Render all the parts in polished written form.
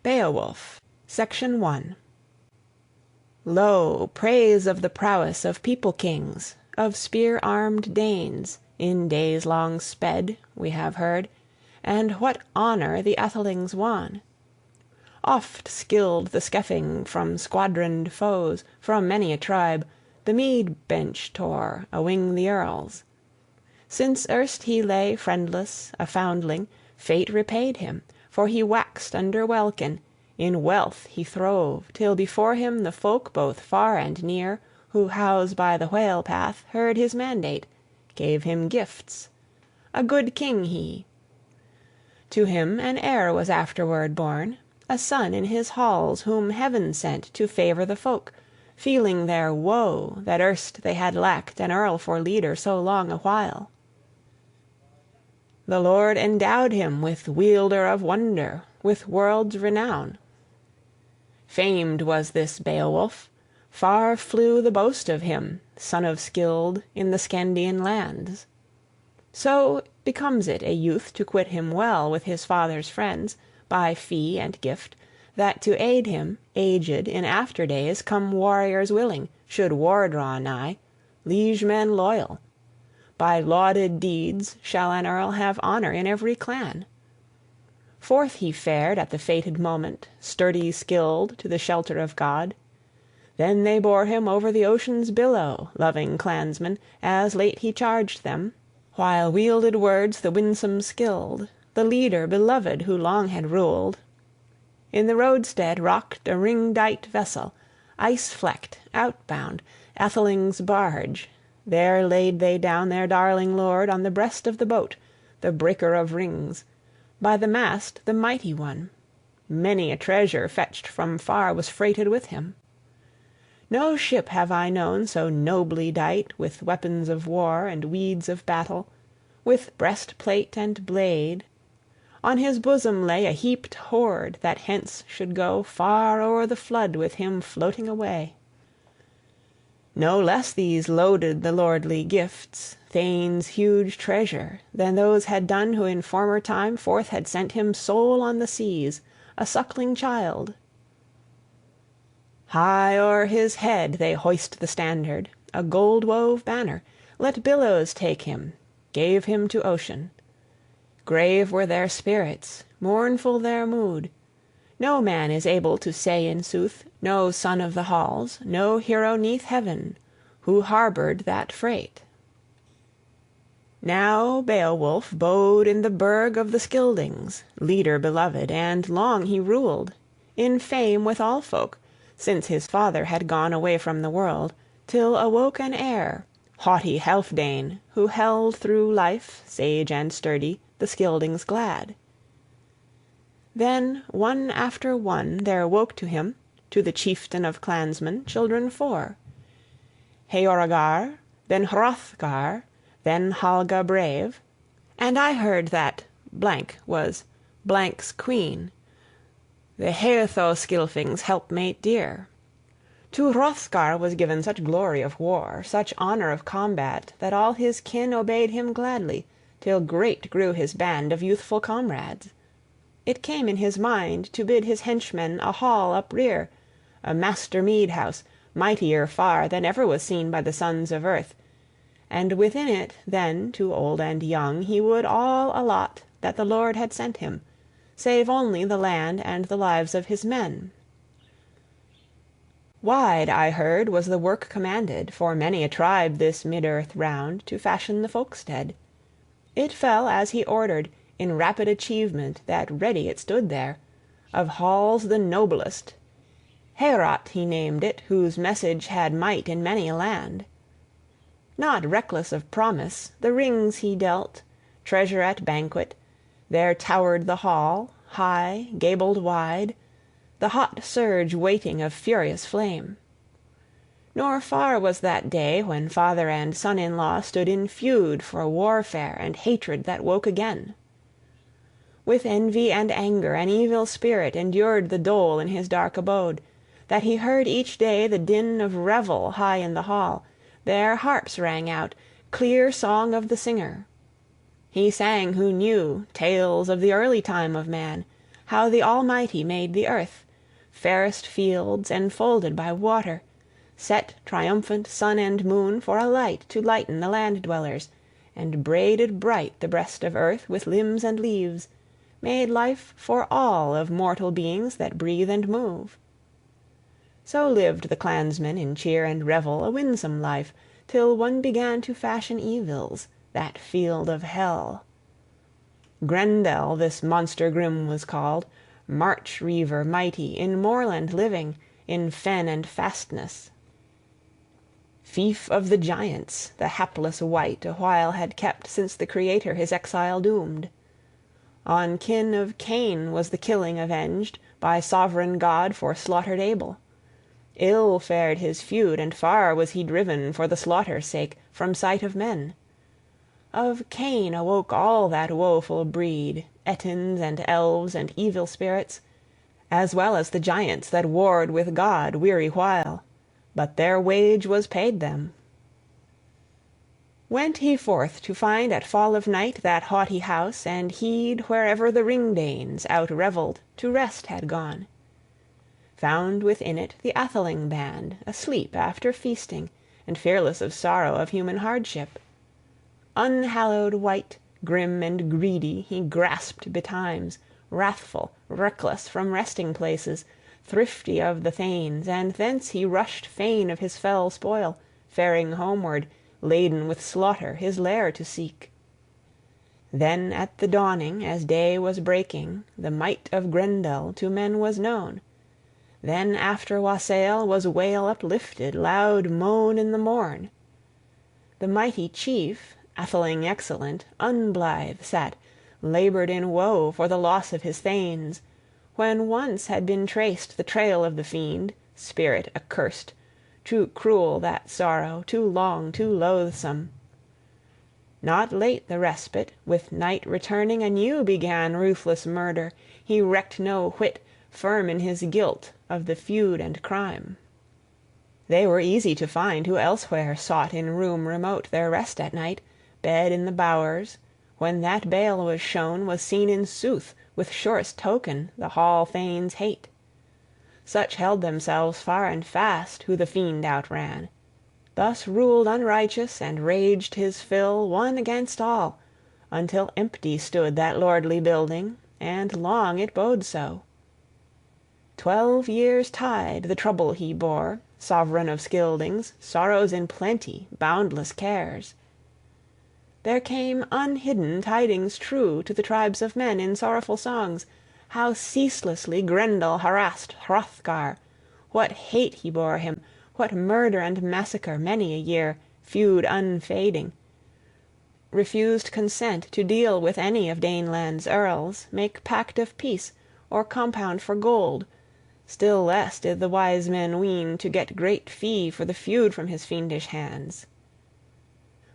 Beowulf, Section 1. Lo, praise of the prowess of people-kings, of spear-armed Danes, in days long sped, we have heard, and what honour the athelings won! Oft skilled the Scefing from squadroned foes, from many a tribe, the mead-bench tore, awing the earls. Since erst he lay friendless, a foundling, fate repaid him, for he waxed under welkin, in wealth he throve, till before him the folk both far and near, who house by the whale-path, heard his mandate, gave him gifts. A good king he. To him an heir was afterward born, a son in his halls whom heaven sent to favour the folk, feeling their woe, that erst they had lacked an earl for leader so long a while. The Lord endowed him with wielder of wonder, with world's renown. Famed was this Beowulf; far flew the boast of him, son of Scyld, in the Scandian lands. So becomes it a youth to quit him well with his father's friends, by fee and gift, that to aid him, aged, in after days come warriors willing, should war draw nigh, liegemen loyal. By lauded deeds shall an earl have honour in every clan. Forth he fared at the fated moment, sturdy Scyld, to the shelter of God. Then they bore him over the ocean's billow, loving clansmen, as late he charged them, while wielded words the winsome Scyld, the leader beloved who long had ruled. In the roadstead rocked a ring-dight vessel, ice-flecked, outbound, atheling's barge. There laid they down their darling lord on the breast of the boat, the breaker of rings, by the mast the mighty one. Many a treasure fetched from far was freighted with him. No ship have I known so nobly dight with weapons of war and weeds of battle, with breastplate and blade. On his bosom lay a heaped hoard that hence should go far o'er the flood with him floating away. No less these loaded the lordly gifts, thane's huge treasure, than those had done who in former time forth had sent him sole on the seas, a suckling child. High o'er his head they hoist the standard, a gold-wove banner, let billows take him, gave him to ocean. Grave were their spirits, mournful their mood. No man is able to say in sooth, no son of the halls, no hero 'neath heaven, who harboured that freight. Now Beowulf bode in the burg of the Scyldings, leader beloved, and long he ruled, in fame with all folk, since his father had gone away from the world, till awoke an heir, haughty Healfdene, who held through life, sage and sturdy, the Scyldings glad. Then one after one there woke to him, to the chieftain of clansmen, children four: Heorogar, then Hrothgar, then Halga brave, and I heard that was Blank's queen, the Heathoscylfing's helpmate dear. To Hrothgar was given such glory of war, such honour of combat, that all his kin obeyed him gladly, till great grew his band of youthful comrades. It came in his mind to bid his henchmen a hall uprear, a master mead-house, mightier far than ever was seen by the sons of earth, and within it then to old and young he would all allot that the Lord had sent him, save only the land and the lives of his men. Wide, I heard, was the work commanded, for many a tribe this mid-earth round, to fashion the folkstead. It fell as he ordered, in rapid achievement, that ready it stood there, of halls the noblest. Heorot he named it, whose message had might in many a land. Not reckless of promise, the rings he dealt, treasure at banquet. There towered the hall, high, gabled wide, the hot surge waiting of furious flame. Nor far was that day when father and son-in-law stood in feud for warfare and hatred that woke again. With envy and anger an evil spirit endured the dole in his dark abode, that he heard each day the din of revel high in the hall. There harps rang out, clear song of the singer. He sang who knew tales of the early time of man, how the Almighty made the earth, fairest fields enfolded by water, set triumphant sun and moon for a light to lighten the land-dwellers, and braided bright the breast of earth with limbs and leaves, made life for all of mortal beings that breathe and move. So lived the clansmen in cheer and revel a winsome life, till one began to fashion evils, that field of hell. Grendel this monster grim was called, march-reaver mighty, in moorland living, in fen and fastness. Fief of the giants, the hapless wight a while had kept since the Creator his exile doomed. On kin of Cain was the killing avenged, by sovran God for slaughtered Abel. Ill fared his feud, and far was he driven, for the slaughter's sake, from sight of men. Of Cain awoke all that woeful breed, Etins and elves and evil spirits, as well as the giants that warred with God weary while, but their wage was paid them. Went he forth to find at fall of night that haughty house, and heed wherever the Ring-Danes, out-revelled, to rest had gone. Found within it the atheling band, asleep after feasting, and fearless of sorrow of human hardship. Unhallowed wight, grim and greedy, he grasped betimes, wrathful, reckless from resting-places, thrifty of the thanes, and thence he rushed fain of his fell spoil, faring homeward, laden with slaughter, his lair to seek. Then at the dawning, as day was breaking, the might of Grendel to men was known. Then after wassail was wail uplifted, loud moan in the morn. The mighty chief, atheling excellent, unblithe sat, labored in woe for the loss of his thanes, when once had been traced the trail of the fiend, spirit accursed, too cruel that sorrow, too long, too loathsome. Not late the respite, with night returning anew began ruthless murder. He recked no whit, firm in his guilt of the feud and crime. They were easy to find who elsewhere sought in room remote their rest at night, bed in the bowers, when that bale was shown, was seen in sooth with surest token the hall thane's hate. Such held themselves far and fast who the fiend outran. Thus ruled unrighteous and raged his fill one against all, until empty stood that lordly building, and long it bode so. 12 years' tide the trouble he bore, sovereign of Scyldings, sorrows in plenty, boundless cares. There came unhidden tidings true to the tribes of men in sorrowful songs, how ceaselessly Grendel harassed Hrothgar, what hate he bore him, what murder and massacre many a year, feud unfading, refused consent to deal with any of Daneland's earls, make pact of peace, or compound for gold. Still less did the wise men ween to get great fee for the feud from his fiendish hands.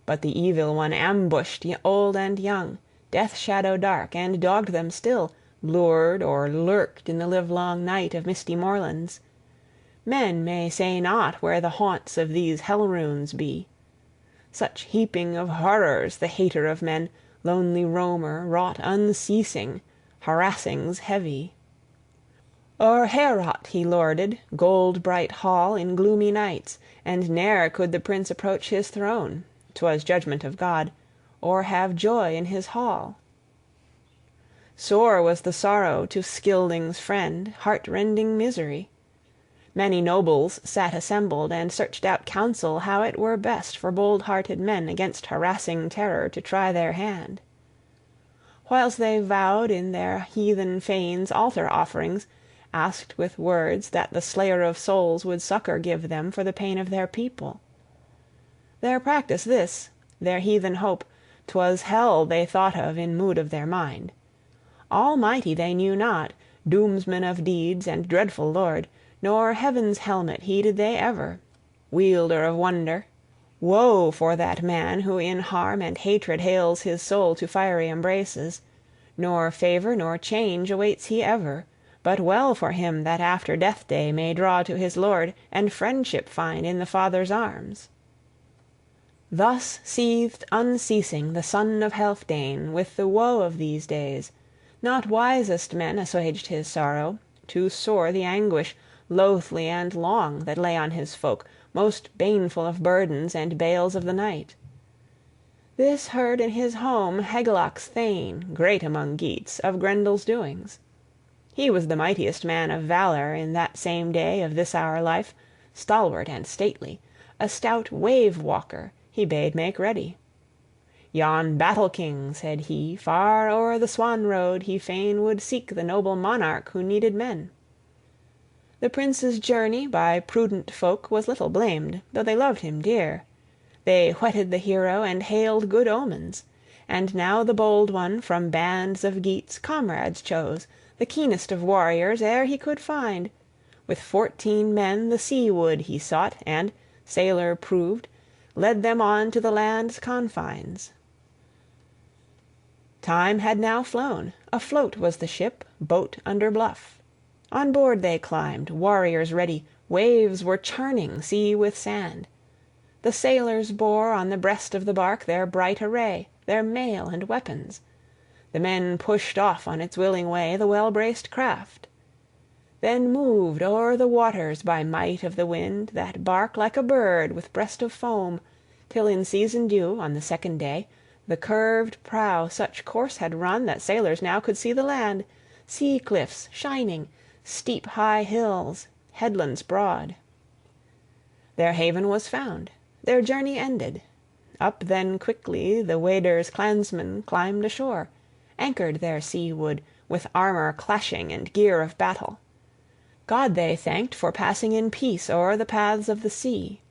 But the evil one ambushed old and young, death shadow dark, and dogged them still, lured or lurked in the livelong night of misty moorlands. Men may say not where the haunts of these hell-runes be. Such heaping of horrors the hater of men, lonely roamer, wrought unceasing, harassings heavy. O'er Heorot he lorded, gold-bright hall, in gloomy nights, and ne'er could the prince approach his throne, 'twas judgment of God, or have joy in his hall. Sore was the sorrow to Scyldings' friend, heart-rending misery. Many nobles sat assembled, and searched out counsel how it were best for bold-hearted men against harassing terror to try their hand. Whiles they vowed in their heathen fanes altar-offerings, asked with words that the Slayer of Souls would succor give them for the pain of their people. Their practice this, their heathen hope, 'twas hell they thought of in mood of their mind. Almighty they knew not, doomsman of deeds and dreadful lord, nor heaven's helmet heeded they ever, wielder of wonder. Woe for that man who in harm and hatred hales his soul to fiery embraces, nor favor nor change awaits he ever, But well for him that after death day may draw to his lord, and friendship find in the father's arms. Thus seethed unceasing the son of Healfdene with the woe of these days. Not wisest men assuaged his sorrow, too sore the anguish, loathly and long, that lay on his folk, most baneful of burdens and bales of the night. This heard in his home Hegelac's thane, great among Geats, of Grendel's doings. He was the mightiest man of valor in that same day of this our life, stalwart and stately, a stout wave-walker, he bade make ready. Yon battle-king, said he, far o'er the swan-road he fain would seek the noble monarch who needed men. The prince's journey by prudent folk was little blamed, though they loved him dear. They whetted the hero and hailed good omens. And now the bold one from bands of Geats comrades chose, the keenest of warriors e'er he could find. With 14 men the sea-wood he sought, and, sailor proved, led them on to the land's confines. Time had now flown. Afloat was the ship, boat under bluff. On board they climbed, warriors ready, waves were churning sea with sand. The sailors bore on the breast of the bark their bright array, their mail and weapons. The men pushed off on its willing way the well-braced craft. Then moved o'er the waters by might of the wind that bark like a bird with breast of foam, till in season due, on the second day, the curved prow such course had run that sailors now could see the land, sea-cliffs shining, steep high hills, headlands broad. Their haven was found, their journey ended. Up then quickly the Weders' clansmen climbed ashore, anchored their sea-wood, with armor clashing and gear of battle. God they thanked for passing in peace o'er the paths of the sea.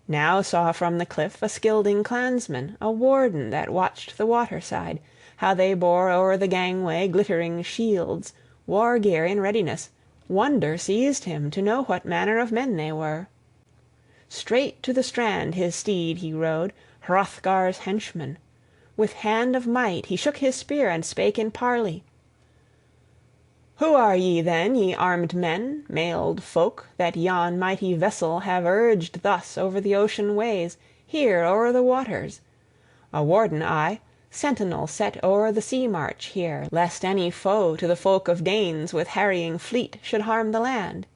Now saw from the cliff a Scylding clansman, a warden that watched the water-side, how they bore o'er the gangway glittering shields, war-gear in readiness. Wonder seized him to know what manner of men they were. Straight to the strand his steed he rode, Hrothgar's henchman. With hand of might he shook his spear and spake in parley. "Who are ye then, ye armed men, mailed folk, that yon mighty vessel have urged thus over the ocean ways, here o'er the waters? A warden I, sentinel set o'er the sea-march here, lest any foe to the folk of Danes with harrying fleet should harm the land.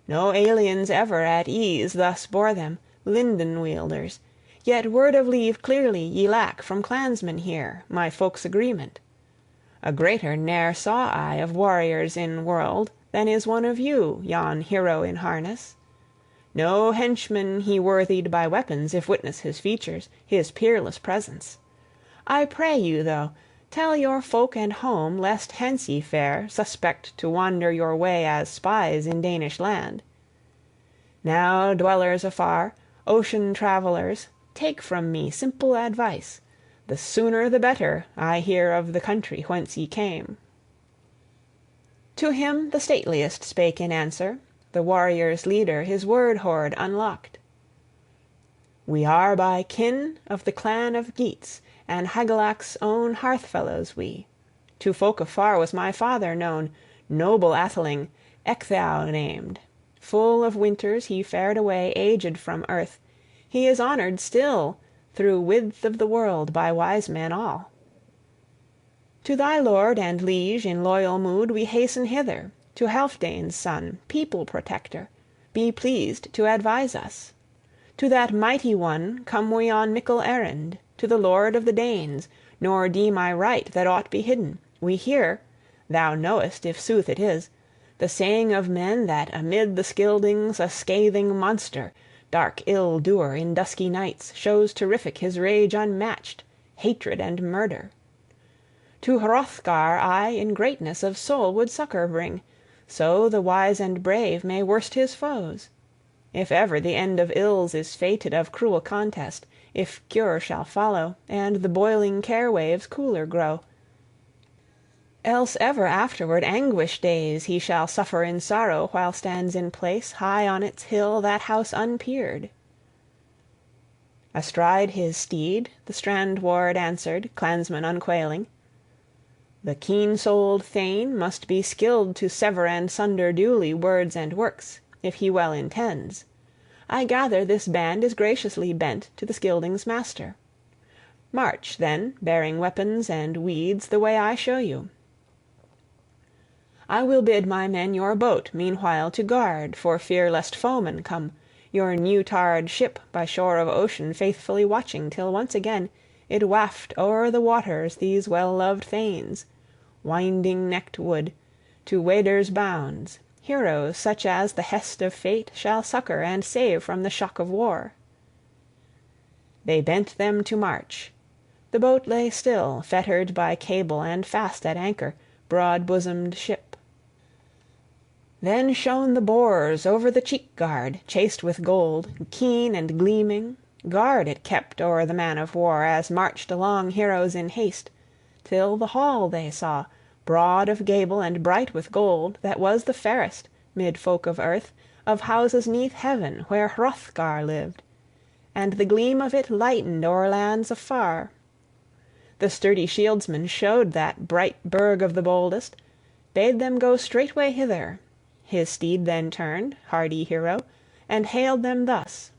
No aliens ever at ease thus bore them, linden-wielders. Yet word of leave clearly ye lack from clansmen here, my folk's agreement. A greater ne'er saw I of warriors in world than is one of you, yon hero in harness. No henchman he worthied by weapons, if witness his features, his peerless presence. I pray you, though, tell your folk and home, lest hence ye fare, suspect to wander your way as spies in Danish land. Now, dwellers afar, ocean travellers, take from me simple advice. The sooner the better I hear of the country whence ye came." To him the stateliest spake in answer, the warriors' leader his word-hoard unlocked. "We are by kin of the clan of Geats, and Hygelac's own hearth-fellows we. To folk afar was my father known, noble atheling, Ecgtheow named. Full of winters he fared away aged from earth. He is honored still through width of the world by wise men all. To thy lord and liege in loyal mood we hasten hither, to Healfdene's son, people protector. Be pleased to advise us. To that mighty one come we on mickle errand, to the lord of the Danes, nor deem I right that aught be hidden. We hear, thou knowest if sooth it is, the saying of men that amid the Scyldings a scathing monster, dark ill-doer in dusky nights, shows terrific his rage unmatched, hatred and murder. To Hrothgar I in greatness of soul would succor bring, so the wise and brave may worst his foes. If ever the end of ills is fated of cruel contest, if cure shall follow, and the boiling care-waves cooler grow, else ever afterward anguish days he shall suffer in sorrow while stands in place high on its hill that house unpeered." Astride his steed the strand-ward answered, clansman unquailing, The keen-souled thane must be skilled to sever and sunder duly words and works, if he well intends. I gather this band is graciously bent to the Scyldings' master. March, then, bearing weapons and weeds the way I show you. I will bid my men your boat meanwhile to guard, for fear lest foemen come, your new-tarred ship by shore of ocean faithfully watching till once again it waft o'er the waters these well-loved thanes, winding-necked wood, to Weders' bounds, heroes such as the hest of fate shall succor and save from the shock of war. They bent them to march. The boat lay still, fettered by cable and fast at anchor, broad-bosomed ship. Then shone the boars over the cheek-guard, chased with gold, keen and gleaming. Guard it kept o'er the man-of-war, as marched along heroes in haste, till the hall they saw, broad of gable and bright with gold, that was the fairest, mid folk of earth, of houses 'neath heaven, where Hrothgar lived, and the gleam of it lightened o'er lands afar. The sturdy shieldsman showed that bright burg of the boldest, bade them go straightway hither. His steed then turned, hardy hero, and hailed them thus: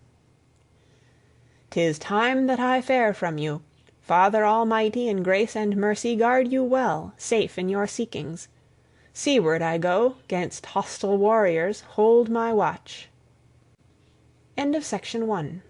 "'Tis time that I fare from you. Father Almighty in grace and mercy guard you well, safe in your seekings. Seaward I go, 'gainst hostile warriors hold my watch." Section 2.